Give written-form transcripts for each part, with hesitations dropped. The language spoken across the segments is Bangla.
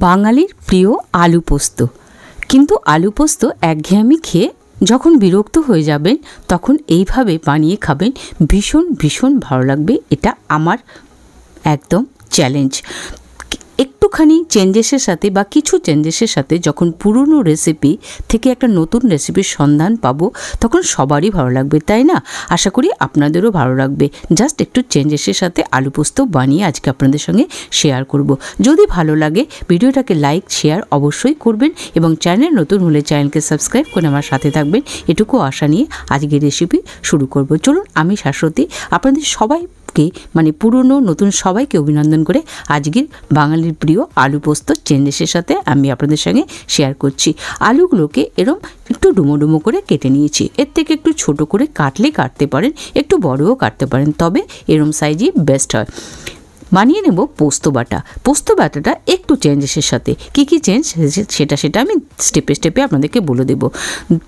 বাঙালির প্রিয় আলু পোস্ত। কিন্তু আলু পোস্ত একঘেয়েমি খেয়ে যখন বিরক্ত হয়ে যাবেন তখন এইভাবে বানিয়ে খাবেন, ভীষণ ভীষণ ভালো লাগবে। এটা আমার একদম চ্যালেঞ্জ। একটুখানি চেঞ্জেসের সাথে বা কিছু চেঞ্জেসের সাথে যখন পুরনো রেসিপি থেকে একটা নতুন রেসিপির সন্ধান পাবো তখন সবারই ভালো লাগবে, তাই না? আশা করি আপনাদেরও ভালো লাগবে। জাস্ট একটু চেঞ্জেসের সাথে আলু পোস্ত বানিয়ে আজকে আপনাদের সঙ্গে শেয়ার করব। যদি ভালো লাগে ভিডিওটাকে লাইক শেয়ার অবশ্যই করবেন এবং চ্যানেল নতুন হলে চ্যানেলকে সাবস্ক্রাইব করে আমার সাথে থাকবেন, এটুকু আশা নিয়ে আজকের রেসিপি শুরু করব। চলুন, আমি শাশ্বতী আপনাদের সবাইকে মানে পুরনো নতুন সবাইকে অভিনন্দন করে আজকের বাঙালির প্রিয় আলু পোস্ত চেঞ্জেসের সাথে আমি আপনাদের সঙ্গে শেয়ার করছি। আলুগুলোকে এরম একটু ডুমো ডুমো করে কেটে নিয়েছি। এর থেকে একটু ছোট করে কাটলে কাটতে পারেন, একটু বড়ও কাটতে পারেন, তবে এরম সাইজই বেস্ট হয়। বানিয়ে নেব পোস্ত বাটা। পোস্ত বাটাটা একটু চেঞ্জেসের সাথে কী কী চেঞ্জ সেটা আমি স্টেপে স্টেপে আপনাদেরকে বলে দেবো।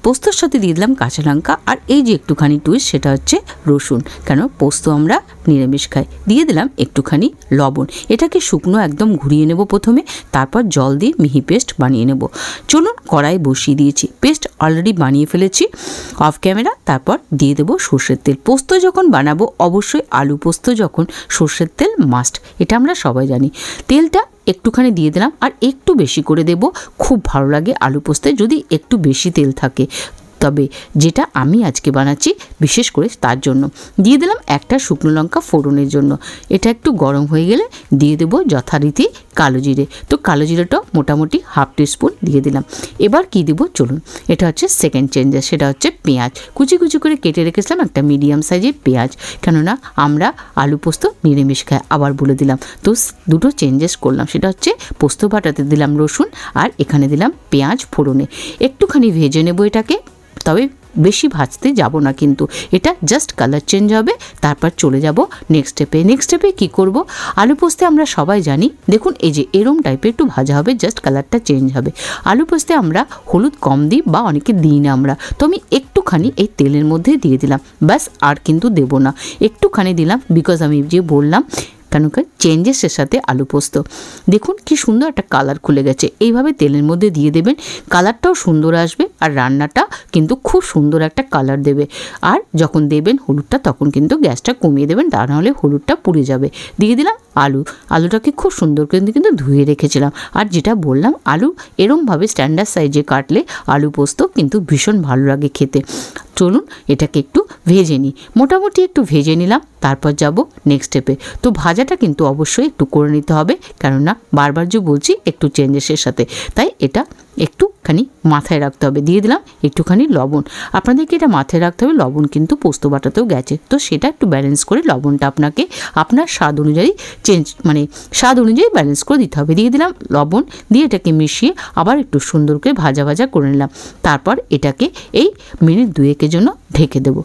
পোস্তর সাথে দিয়ে দিলাম কাঁচা লঙ্কা, আর এই যে একটুখানি টুইস্ট সেটা হচ্ছে রসুন, কেন পোস্ত আমরা নিরামিষ খাই। দিয়ে দিলাম একটুখানি লবণ। এটাকে শুকনো একদম ঘুরিয়ে নেব প্রথমে, তারপর জল দিয়ে মিহি পেস্ট বানিয়ে নেব। চলুন, কড়াই বসিয়ে দিয়েছি, পেস্ট অলরেডি বানিয়ে ফেলেছি অফ ক্যামেরা। তারপর দিয়ে দেবো সর্ষের তেল। পোস্ত যখন বানাবো অবশ্যই আলু পোস্ত যখন সর্ষের তেল মাস্ট, এটা আমরা সবাই জানি। তেলটা একটুখানি দিয়ে দিলাম, আর একটু বেশি করে দেব, খুব ভালো লাগে আলু পোস্তে যদি একটু বেশি তেল থাকে। তবে যেটা আমি আজকে বানাচ্ছি বিশেষ করে তার জন্য দিয়ে দিলাম একটা শুকনো লঙ্কা ফোড়নের জন্য। এটা একটু গরম হয়ে গেলে দিয়ে দেবো যথারীতি কালো জিরে। তো কালো জিরেটাও মোটামুটি হাফ টিস্পুন দিয়ে দিলাম। এবার কি দেবো চলুন, এটা হচ্ছে সেকেন্ড চেঞ্জেস, সেটা হচ্ছে পেঁয়াজ। কুচি কুচি করে কেটে রেখেছিলাম একটা মিডিয়াম সাইজের পেঁয়াজ, কেননা আমরা আলু পোস্ত নিরামিষ খাই, আবার বলে দিলাম। তো দুটো চেঞ্জেস করলাম, সেটা হচ্ছে পোস্ত বাটাতে দিলাম রসুন, আর এখানে দিলাম পেঁয়াজ ফোড়নে। একটুখানি ভেজে নেবো এটাকে, তবে বেশি ভাজতে যাব না, কিন্তু এটা জাস্ট কালার চেঞ্জ হবে। তারপর চলে যাব নেক্সট স্টেপে। নেক্সট স্টেপে কী করব, আলু পোস্তে আমরা সবাই জানি, দেখুন এই যে এরম টাইপের একটু ভাজা হবে, জাস্ট কালারটা চেঞ্জ হবে। আলু পোস্তে আমরা হলুদ কম দিই বা অনেকে দিই না আমরা, তো আমি একটুখানি এই তেলের মধ্যে দিয়ে দিলাম, ব্যাস, আর কিন্তু দেব না। একটুখানি দিলাম বিকজ আমি যে বললাম কেন চেঞ্জেসের সাথে আলু পোস্ত। দেখুন কি সুন্দর একটা কালার খুলে গেছে। এইভাবে তেলের মধ্যে দিয়ে দেবেন, কালারটাও সুন্দর আসবে আর রান্নাটা কিন্তু খুব সুন্দর একটা কালার দেবে। আর যখন দেবেন হলুদটা তখন কিন্তু গ্যাসটা কমিয়ে দেবেন, তা নাহলে হলুদটা পুড়ে যাবে। দিয়ে দিলাম আলুটাকে খুব সুন্দর করে কিন্তু ধুয়ে রেখেছিলাম। আর যেটা বললাম, আলু এরমভাবে স্ট্যান্ডার্ড সাইজে কাটলে আলু পোস্ত কিন্তু ভীষণ ভালো লাগে খেতে। চলুন এটাকে একটু ভেজে নিই, মোটামুটি একটু ভেজে নিলাম। তারপর যাব নেক্সট স্টেপে। তো ভাজাটা কিন্তু অবশ্যই একটু করে নিতে হবে, কেননা বারবার যে বলছি একটু চেঞ্জেসের সাথে, তাই এটা একটুখানি মাথায় রাখতে হবে। দিয়ে দিলাম একটুখানি লবণ। আপনাদেরকে এটা মাথায় রাখতে হবে, লবণ কিন্তু পোস্ত বাটাতেও গেছে, তো সেটা একটু ব্যালেন্স করে লবণটা আপনাকে আপনার স্বাদ অনুযায়ী স্বাদ অনুযায়ী ব্যালেন্স করে দিতে হবে। দিয়ে দিলাম লবণ, দিয়ে এটাকে মিশিয়ে আবার একটু সুন্দর করে ভাজা ভাজা করে নিলাম। তারপর এটাকে এই মিনিট 2-এর জন্য ঢেকে দেবো।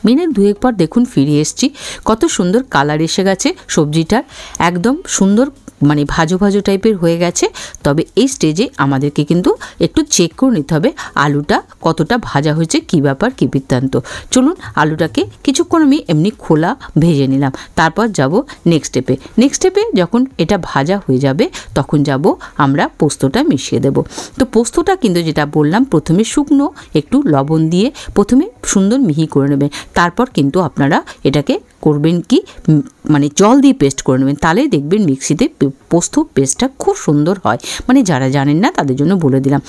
মিনিট 2 পর দেখুন ফিরে এসেছি, কত সুন্দর কালার এসে গেছে সবজিটার, একদম সুন্দর মানে ভাজো ভাজো টাইপের হয়ে গেছে। তবে এই স্টেজে আমাদেরকে কিন্তু একটু চেক করে নিতে হবে আলুটা কতটা ভাজা হয়েছে, কী ব্যাপার কী বৃত্তান্ত। চলুন আলুটাকে কিছুক্ষণ আমি এমনি খোলা ভেজে নিলাম। তারপর যাব নেক্সট স্টেপে। নেক্সট স্টেপে যখন এটা ভাজা হয়ে যাবে তখন যাব আমরা পোস্তটা মিশিয়ে দেব। তো পোস্তটা কিন্তু যেটা বললাম প্রথমে শুকনো একটু লবণ দিয়ে প্রথমে সুন্দর মিহি করে নেবেন। তারপর কিন্তু আপনারা এটাকে করবেন কি মানে জল দিয়ে পেস্ট করে নেবেন, তাহলে দেখবেন মিক্সিতে পোস্ত পেস্টটা খুব সুন্দর হয়। মানে যারা জানেন না তাদের জন্য বলে দিলাম।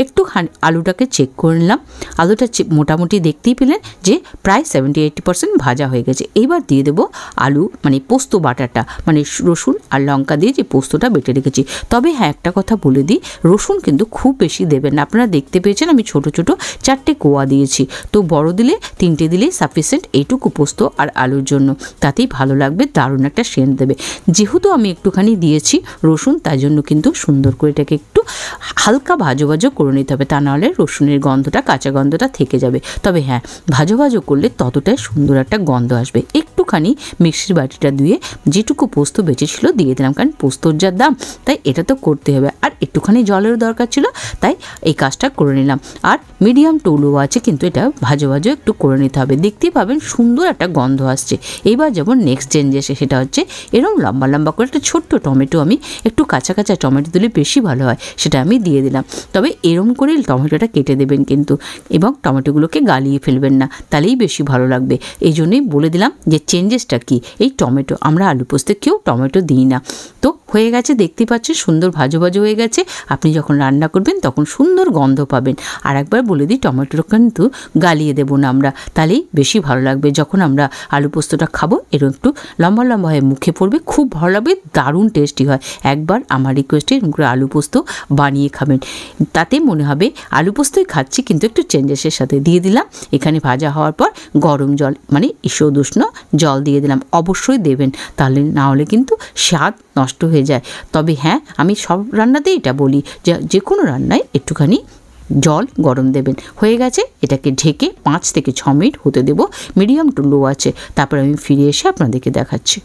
একটু আলুটাকে চেক করে নিলাম, আলুটা মোটামুটি দেখতেই পেলেন যে প্রায় 70-80% ভাজা হয়ে গেছে। এবার দিয়ে দেবো আলু মানে পোস্ত বাটাটা, মানে রসুন আর লঙ্কা দিয়ে যে পোস্তটা বেটে রেখেছি। তবে হ্যাঁ, একটা কথা বলে দিই, রসুন কিন্তু খুব বেশি দেবেন না। আপনারা দেখতে পেয়েছেন আমি ছোট ছোট 4টে কোয়া দিয়েছি, তো বড় দিলে 3টে দিলেই সাফিসিয়েন্ট এইটুকু পোস্ত আর আলুর জন্য, তাতেই ভালো লাগবে, দারুণ একটা সেন্ট দেবে। যেহেতু আমি একটুখানি দিয়েছি রসুন, তাই জন্য কিন্তু সুন্দর করে এটাকে একটু হালকা ভাজো ভাজো করে নিতে হবে, তা নাহলে রসুনের গন্ধটা কাঁচা গন্ধটা থেকে যাবে। তবে হ্যাঁ, ভাজো ভাজো করলে ততটাই সুন্দর একটা গন্ধ আসবে। একটুখানি মিক্সির বাটিটা ধুয়ে যেটুকু পোস্ত বেঁচেছিল দিয়ে দিলাম, কারণ পোস্তর যা দাম তাই এটা তো করতে হবে। আর একটুখানি জলের দরকার ছিল, তাই এই কাজটা করে নিলাম। আর মিডিয়াম টু লো আছে, কিন্তু এটা ভাজো ভাজো একটু করে নিতে হবে। দেখতেই পাবেন সুন্দর একটা গন্ধ আসছে। এইবার যেমন নেক্সট চেঞ্জ এসে সেটা হচ্ছে এরকম লম্বা লম্বা করে একটা ছোট্ট টমেটো আমি একটু কাঁচা কাঁচা টমেটো দিলে বেশি ভালো হয়, সেটা আমি দিয়ে দিলাম। তবে এরম করে টমেটোটা কেটে দেবেন কিন্তু, এবং টমেটোগুলোকে গালিয়ে ফেলবেন না, তাহলেই বেশি ভালো লাগবে। এই জন্যই বলে দিলাম যে চেঞ্জেসটা কি। এই টমেটো, আমরা আলু পোস্তে কেউ টমেটো দিই না। তো হয়ে গেছে, দেখতে পাচ্ছেন সুন্দর ভাজো ভাজো হয়ে গেছে। আপনি যখন রান্না করবেন তখন সুন্দর গন্ধ পাবেন। আর একবার বলে দিই, টমেটোটা কিন্তু গালিয়ে দেবো না আমরা, তাহলেই বেশি ভালো লাগবে। যখন আমরা আলু পোস্তটা খাবো এরকম একটু লম্বা লম্বা হয়ে মুখে পড়বে, খুব ভালো লাগবে, দারুণ টেস্টি হয়। একবার আমার রিকোয়েস্টে এরকম করে আলু পোস্ত বানিয়ে খাবেন, তাতে মনে হবে আলু পোস্তই খাচ্ছি কিন্তু একটু চেঞ্জেসের সাথে। দিয়ে দিলাম এখানে ভাজা হওয়ার পর গরম জল, মানে ঈষদ উষ্ণ জল দিয়ে দিলাম। অবশ্যই দেবেন, তাহলে না হলে কিন্তু স্বাদ নষ্ট হয়ে যায়। তবে হ্যাঁ, আমি সব রান্নাতেই এটা বলি যে কোনো রান্নায় একটুখানি জল গরম দেবেন। হয়ে গেছে, এটাকে ঢেকে 5 থেকে 6 মিনিট হতে দেব, মিডিয়াম টু লো আছে। তারপর আমি ফিরে এসে আপনাদেরকে দেখাচ্ছি।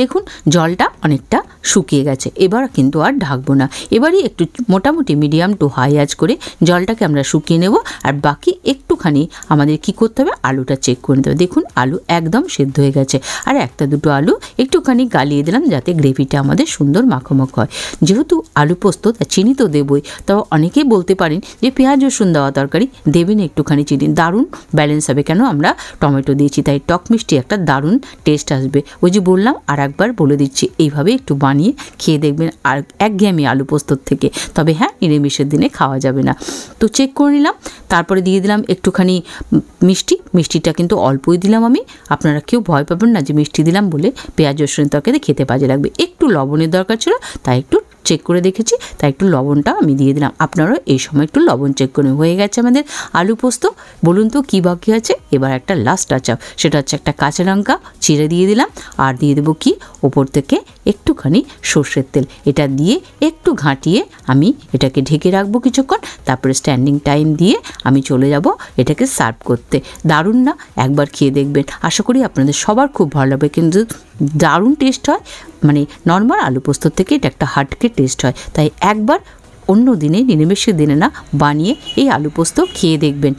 দেখুন জলটা অনেকটা শুকিয়ে গেছে, এবার কিন্তু আর ঢাকবো না। এবারই একটু মোটামুটি মিডিয়াম টু হাই আঁচ করে জলটাকে আমরা শুকিয়ে নেব। আর বাকি একটুখানি আমাদের কি করতে হবে, আলুটা চেক করে নিতে হবে। দেখুন আলু একদম সেদ্ধ হয়ে গেছে, আর একটা দুটো আলু একটুখানি গালিয়ে দিলাম যাতে গ্রেভিটা আমাদের সুন্দর মাখো হয়। যেহেতু আলু পোস্ত, তা চিনি তো দেবই, তাও অনেকেই বলতে পারেন যে পেঁয়াজ রসুন দেওয়া তরকারি দেবেন একটুখানি চিনি, দারুণ ব্যালেন্স হবে। কেন আমরা টমেটো দিয়েছি, তাই টক মিষ্টি একটা দারুণ টেস্ট আসবে। ওই যে বললাম, আর একবার বলে দিচ্ছি, এইভাবে একটু বানিয়ে খেয়ে দেখবেন, আর একঘেয়েমি আলু পোস্তর থেকে। তবে হ্যাঁ, নিরামিষের দিনে খাওয়া যাবে না। তো চেক করে নিলাম, তারপরে দিয়ে দিলাম একটুখানি মিষ্টিটা কিন্তু অল্পই দিলাম আমি। আপনারা কেউ ভয় পাবেন না যে মিষ্টি দিলাম বলে পেঁয়াজ রসুনের তরকারি খেতে বাজে লাগবে। একটু লবণের দরকার ছিল, তাই একটু চেক করে দেখেছি, তাই একটু লবণটা আমি দিয়ে দিলাম। আপনারাও এই সময় একটু লবণ চেক করে। হয়ে গেছে আমাদের আলু পোস্ত। বলুন তো কী বাকি আছে? এবার একটা লাস্ট টাচ আপ, সেটা হচ্ছে একটা কাঁচা লঙ্কা চিড়ে দিয়ে দিলাম, আর দিয়ে দেবো কি ওপর থেকে একটুখানি সর্ষের তেল। এটা দিয়ে একটু ঘাঁটিয়ে আমি এটাকে ঢেকে রাখবো কিছুক্ষণ, তারপরে স্ট্যান্ডিং টাইম দিয়ে আমি চলে যাব এটাকে সার্ভ করতে। দারুণ না? একবার খেয়ে দেখবেন, আশা করি আপনাদের সবার খুব ভালো লাগবে। কিন্তু দারুণ টেস্ট হয়, মানে নর্মাল আলু পোস্তর থেকে এটা একটা হাটকে টেস্ট হয়। তাই একবার অন্য দিনে, নিরামিষের দিনে না, বানিয়ে এই আলু পোস্ত খেয়ে দেখবেন,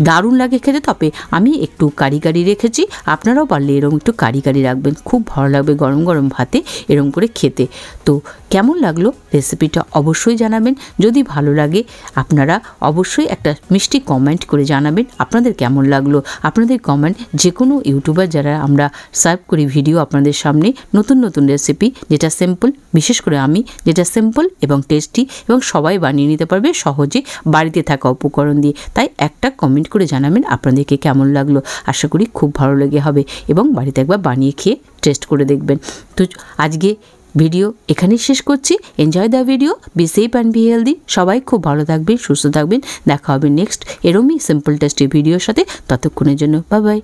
দারুণ লাগে খেতে। তবে আমি একটু কারি রেখেছি, আপনারাও পারলে এরকম একটু কারি রাখবেন, খুব ভালো লাগবে গরম গরম ভাতে এরকম করে খেতে। তো কেমন লাগলো রেসিপিটা অবশ্যই জানাবেন। যদি ভালো লাগে আপনারা অবশ্যই একটা মিষ্টি কমেন্ট করে জানাবেন আপনাদের কেমন লাগলো। আপনাদের কমেন্ট, যে কোনো ইউটিউবার যারা আমরা সার্ভ করি ভিডিও আপনাদের সামনে, নতুন নতুন রেসিপি যেটা সিম্পল, বিশেষ করে আমি যেটা সিম্পল এবং টেস্টি এবং সবাই বানিয়ে নিতে পারবে সহজে বাড়িতে থাকা উপকরণ দিয়ে। তাই একটা কমেন্ট করে জানাবেন আপনাদেরকে কেমন লাগলো। আশা করি খুব ভালো লেগে হবে এবং বাড়িতে একবার বানিয়ে খেয়ে টেস্ট করে দেখবেন। তো আজকে ভিডিও এখানেই শেষ করছি। Enjoy the video, be safe and be healthy. সবাই খুব ভালো থাকবেন, সুস্থ থাকবেন। দেখা হবে নেক্সট এরমই সিম্পল টেস্টি ভিডিওর সাথে। ততক্ষণের জন্য বাই বাই।